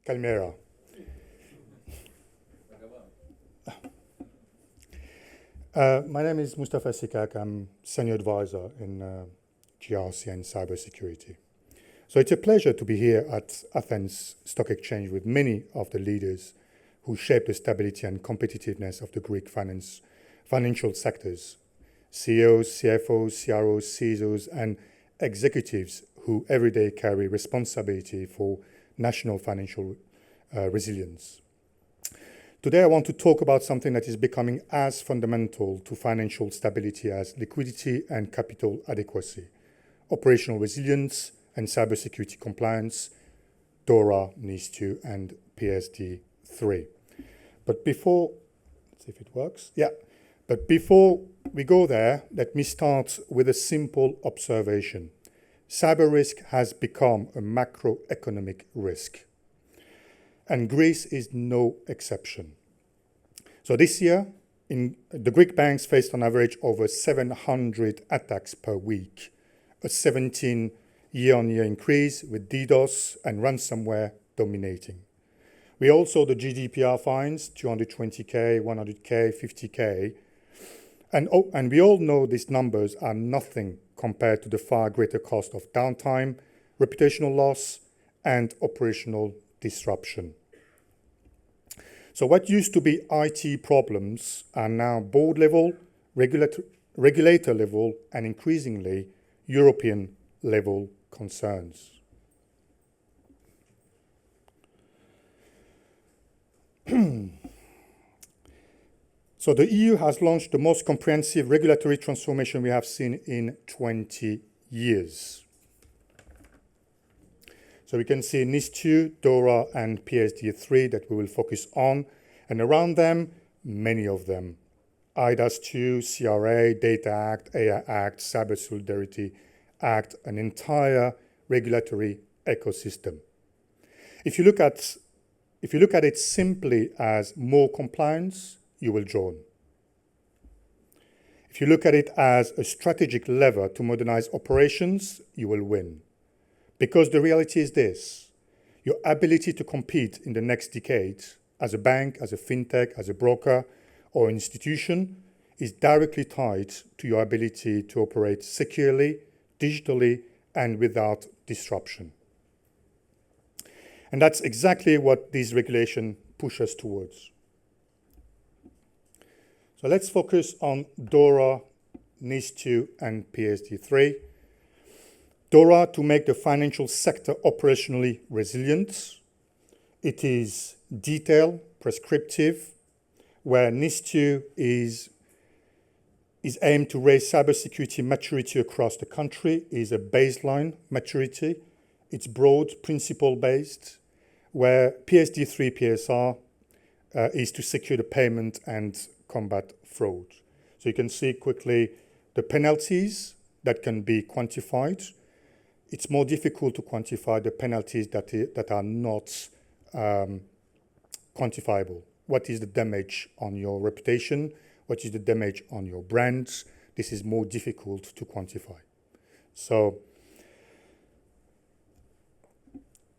Calmera. My name is Mustafa Sicak. I'm Senior Advisor in GRC and Cybersecurity. So it's a pleasure to be here at Athens Stock Exchange with many of the leaders who shape the stability and competitiveness of the Greek financial sectors. CEOs, CFOs, CROs, CISOs, and executives who every day carry responsibility for national financial resilience. Today, I want to talk about something that is becoming as fundamental to financial stability as liquidity and capital adequacy, operational resilience and cybersecurity compliance, DORA, NIS2, and PSD3. But before, let's see if it works. Yeah. But before we go there, let me start with a simple observation. Cyber risk has become a macroeconomic risk, and Greece is no exception. So this year, the Greek banks faced on average over 700 attacks per week, a 17 year-on-year increase with DDoS and ransomware dominating. We all saw the GDPR fines, 220K, 100K, 50K, and we all know these numbers are nothing compared to the far greater cost of downtime, reputational loss, and operational disruption. So what used to be IT problems are now board level, regulator level, and increasingly European level concerns. So the EU has launched the most comprehensive regulatory transformation we have seen in 20 years. So we can see NIS2, DORA, and PSD3 that we will focus on, and around them, many of them. IDAS 2, CRA, Data Act, AI Act, Cyber Solidarity Act, an entire regulatory ecosystem. If you look at it simply as more compliance, you will join. If you look at it as a strategic lever to modernize operations, you will win. Because the reality is this: your ability to compete in the next decade as a bank, as a fintech, as a broker, or institution is directly tied to your ability to operate securely, digitally, and without disruption. And that's exactly what these regulations push us towards. So let's focus on DORA, NIS2, and PSD3. DORA to make the financial sector operationally resilient. It is detailed, prescriptive, where NIS2 is aimed to raise cybersecurity maturity across the country, is a baseline maturity. It's broad, principle-based, where PSD3 PSR is to secure the payment and combat fraud. So you can see quickly the penalties that can be quantified. It's more difficult to quantify the penalties that are not quantifiable. What is the damage on your reputation? What is the damage on your brands? This is more difficult to quantify. So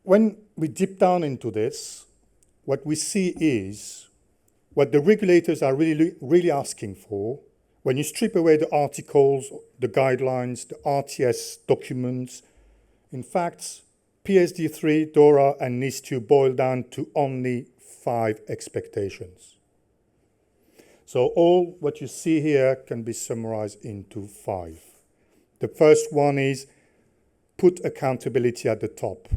when we deep down into this, what we see is what the regulators are really asking for. When you strip away the articles, the guidelines, the RTS documents, in fact, PSD3, DORA, and NIS2 boil down to only 5 expectations. So all what you see here can be summarized into 5. The first one is put accountability at the top.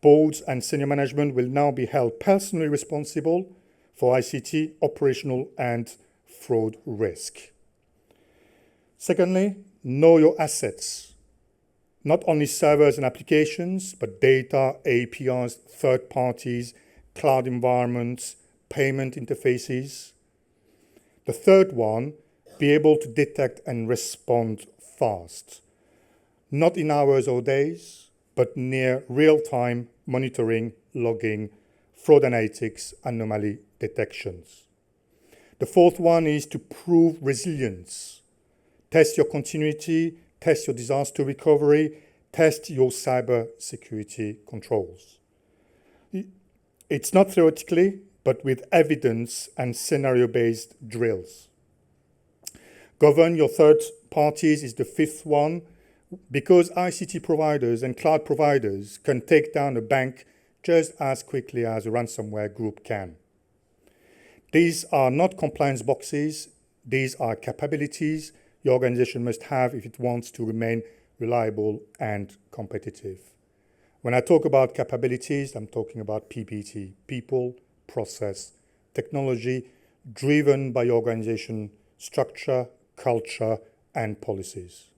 Boards and senior management will now be held personally responsible for ICT, operational, and fraud risk. Secondly, know your assets. Not only servers and applications, but data, APIs, third parties, cloud environments, payment interfaces. The third one, be able to detect and respond fast. Not in hours or days, but near real-time monitoring, logging, fraud analytics, anomaly detections. The fourth one is to prove resilience. Test your continuity, test your disaster recovery, test your cyber security controls. It's not theoretically, but with evidence and scenario-based drills. Govern your third parties is the fifth one, because ICT providers and cloud providers can take down a bank just as quickly as a ransomware group can. These are not compliance boxes, these are capabilities your organization must have if it wants to remain reliable and competitive. When I talk about capabilities, I'm talking about PPT, people, process, technology, driven by your organization structure, culture, and policies.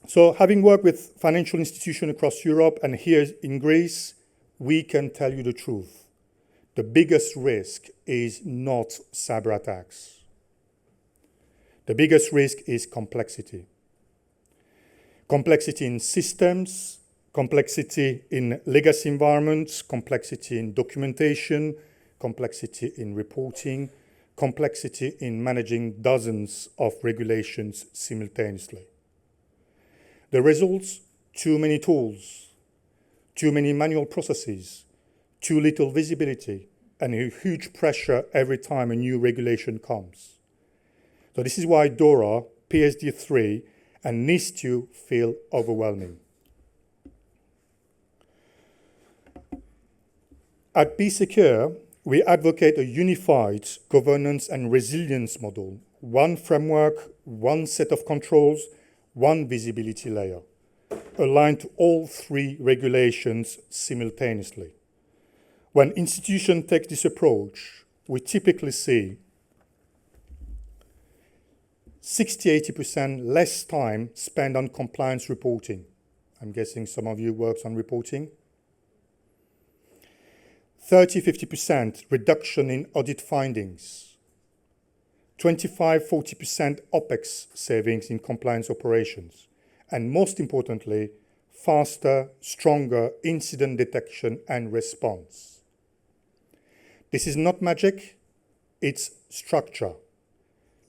So having worked with financial institutions across Europe and here in Greece, we can tell you the truth. The biggest risk is not cyber attacks. The biggest risk is complexity. Complexity in systems, complexity in legacy environments, complexity in documentation, complexity in reporting, complexity in managing dozens of regulations simultaneously. The results, too many tools, too many manual processes, too little visibility, and a huge pressure every time a new regulation comes. So this is why DORA, PSD3, and NIS2 feel overwhelming. At Be Secure, we advocate a unified governance and resilience model, one framework, one set of controls, one visibility layer, aligned to all three regulations simultaneously. When institutions take this approach, we typically see 60–80% less time spent on compliance reporting. I'm guessing some of you works on reporting. 30–50% reduction in audit findings. 25–40% OPEX savings in compliance operations. And most importantly, faster, stronger incident detection and response. This is not magic, it's structure.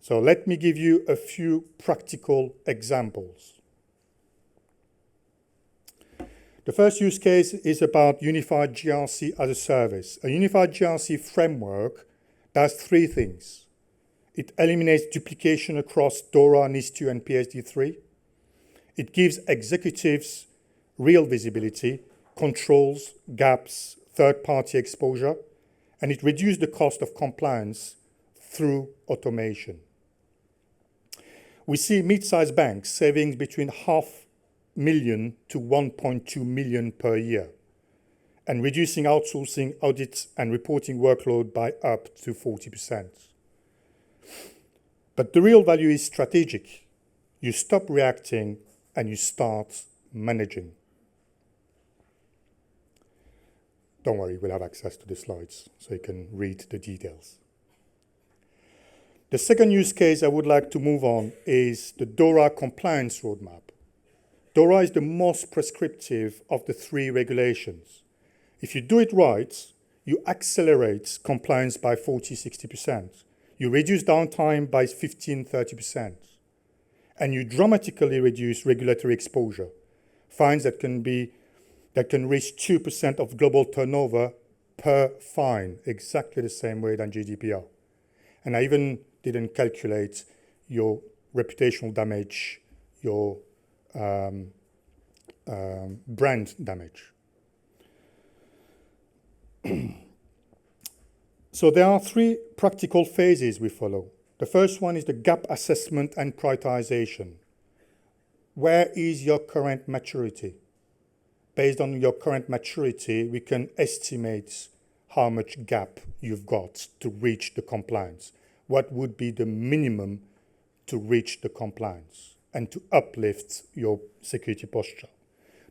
So let me give you a few practical examples. The first use case is about unified GRC as a service. A unified GRC framework does three things. It eliminates duplication across DORA, NIS2, and PSD3. It gives executives real visibility, controls, gaps, third-party exposure, and it reduces the cost of compliance through automation. We see mid-sized banks savings between $500,000 to $1.2 million per year, and reducing outsourcing audits and reporting workload by up to 40%. But the real value is strategic. You stop reacting and you start managing. Don't worry, we'll have access to the slides so you can read the details. The second use case I would like to move on is the DORA compliance roadmap. DORA is the most prescriptive of the three regulations. If you do it right, you accelerate compliance by 40–60%. You reduce downtime by 15–30%. And you dramatically reduce regulatory exposure. Fines that can reach 2% of global turnover per fine, exactly the same way than GDPR. And I even didn't calculate your reputational damage, your brand damage. So there are three practical phases we follow. The first one is the gap assessment and prioritization. Where is your current maturity? Based on your current maturity, we can estimate how much gap you've got to reach the compliance. What would be the minimum to reach the compliance and to uplift your security posture?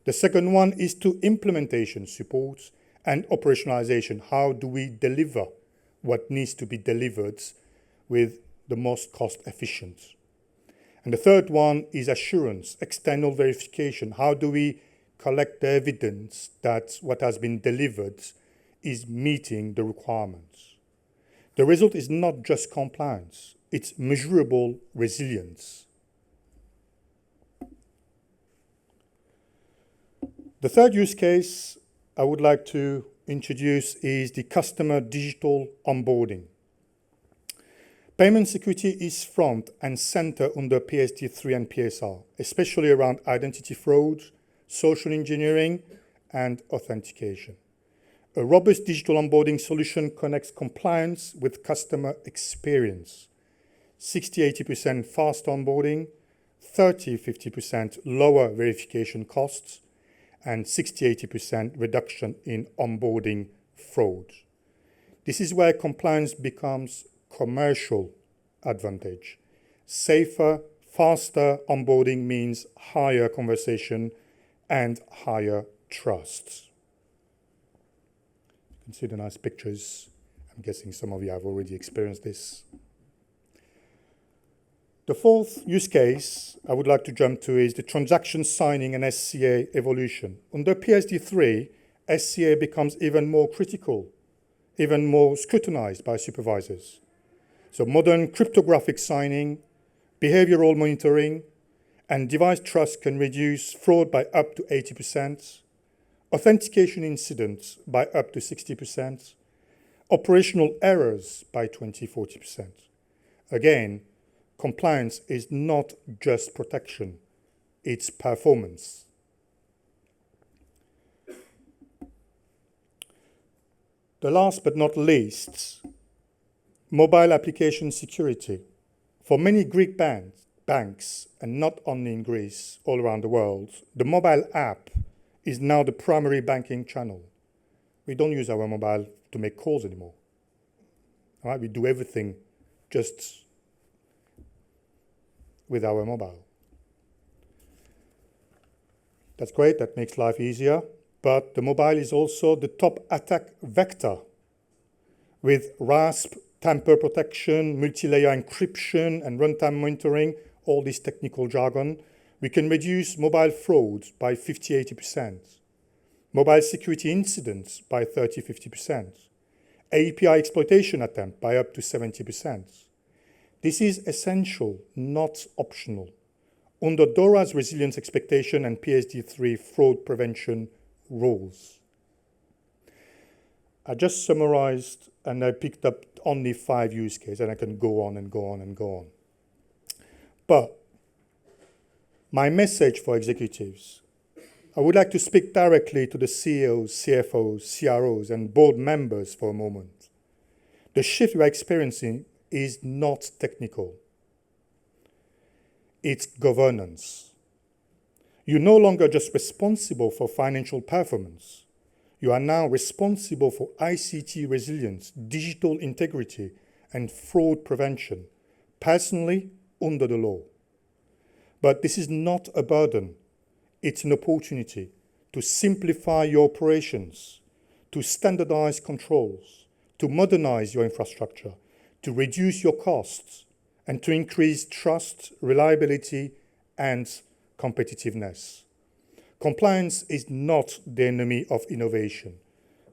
The second one is to implementation support and operationalization. How do we deliver what needs to be delivered with the most cost efficient? And the third one is assurance, external verification. How do we collect the evidence that what has been delivered is meeting the requirements? The result is not just compliance, it's measurable resilience. The third use case I would like to introduce is the customer digital onboarding. Payment security is front and center under PSD3 and PSR, especially around identity fraud, social engineering, and authentication. A robust digital onboarding solution connects compliance with customer experience. 60-80% fast onboarding, 30-50% lower verification costs, and 60-80% reduction in onboarding fraud. This is where compliance becomes commercial advantage. Safer, faster onboarding means higher conversation and higher trust. You can see the nice pictures. I'm guessing some of you have already experienced this. The fourth use case I would like to jump to is the transaction signing and SCA evolution. Under PSD3, SCA becomes even more critical, even more scrutinized by supervisors. So modern cryptographic signing, behavioral monitoring, and device trust can reduce fraud by up to 80%, authentication incidents by up to 60%, operational errors by 20-40%. Again, compliance is not just protection, it's performance. The last but not least, mobile application security. For many Greek banks, and not only in Greece, all around the world, the mobile app is now the primary banking channel. We don't use our mobile to make calls anymore. All right? We do everything just with our mobile. That's great, that makes life easier, but the mobile is also the top attack vector with RASP, tamper protection, multi-layer encryption, and runtime monitoring, all this technical jargon. We can reduce mobile fraud by 50-80%, mobile security incidents by 30-50%, API exploitation attempt by up to 70%. This is essential, not optional, under DORA's resilience expectation and PSD3 fraud prevention rules. I just summarized and I picked up only 5 use cases, and I can go on and go on and go on. But my message for executives, I would like to speak directly to the CEOs, CFOs, CROs, and board members for a moment. The shift we are experiencing is not technical. It's governance. You're no longer just responsible for financial performance. You are now responsible for ICT resilience, digital integrity, and fraud prevention, personally under the law. But this is not a burden. It's an opportunity to simplify your operations, to standardize controls, to modernize your infrastructure, to reduce your costs, and to increase trust, reliability, and competitiveness. Compliance is not the enemy of innovation.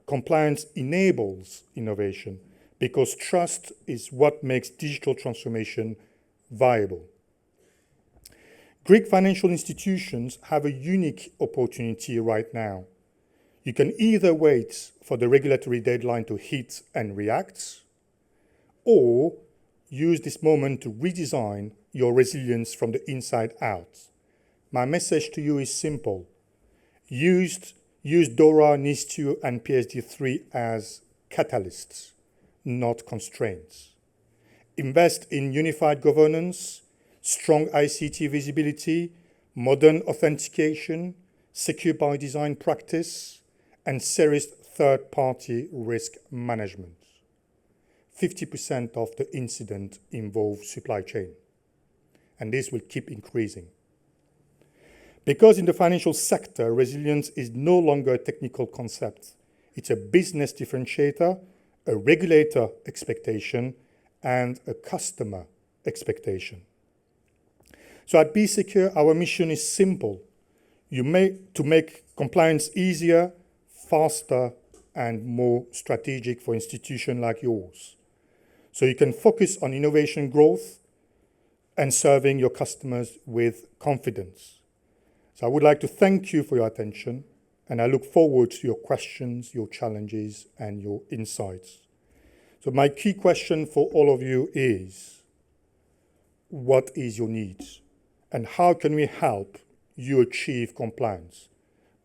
Compliance enables innovation because trust is what makes digital transformation viable. Greek financial institutions have a unique opportunity right now. You can either wait for the regulatory deadline to hit and react, or use this moment to redesign your resilience from the inside out. My message to you is simple. Use DORA, NIS2, and PSD3 as catalysts, not constraints. Invest in unified governance, strong ICT visibility, modern authentication, secure by design practice, and serious third-party risk management. 50% of the incident involve supply chain, and this will keep increasing. Because in the financial sector, resilience is no longer a technical concept. It's a business differentiator, a regulator expectation, and a customer expectation. So at Be Secure, our mission is simple. To make compliance easier, faster, and more strategic for institutions like yours. So you can focus on innovation growth and serving your customers with confidence. So I would like to thank you for your attention And I look forward to your questions, your challenges, and your insights. So my key question for all of you is, what is your needs? And how can we help you achieve compliance?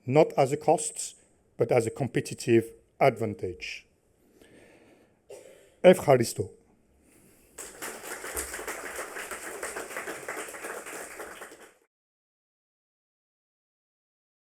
Not as a cost, but as a competitive advantage. Ευχαριστώ.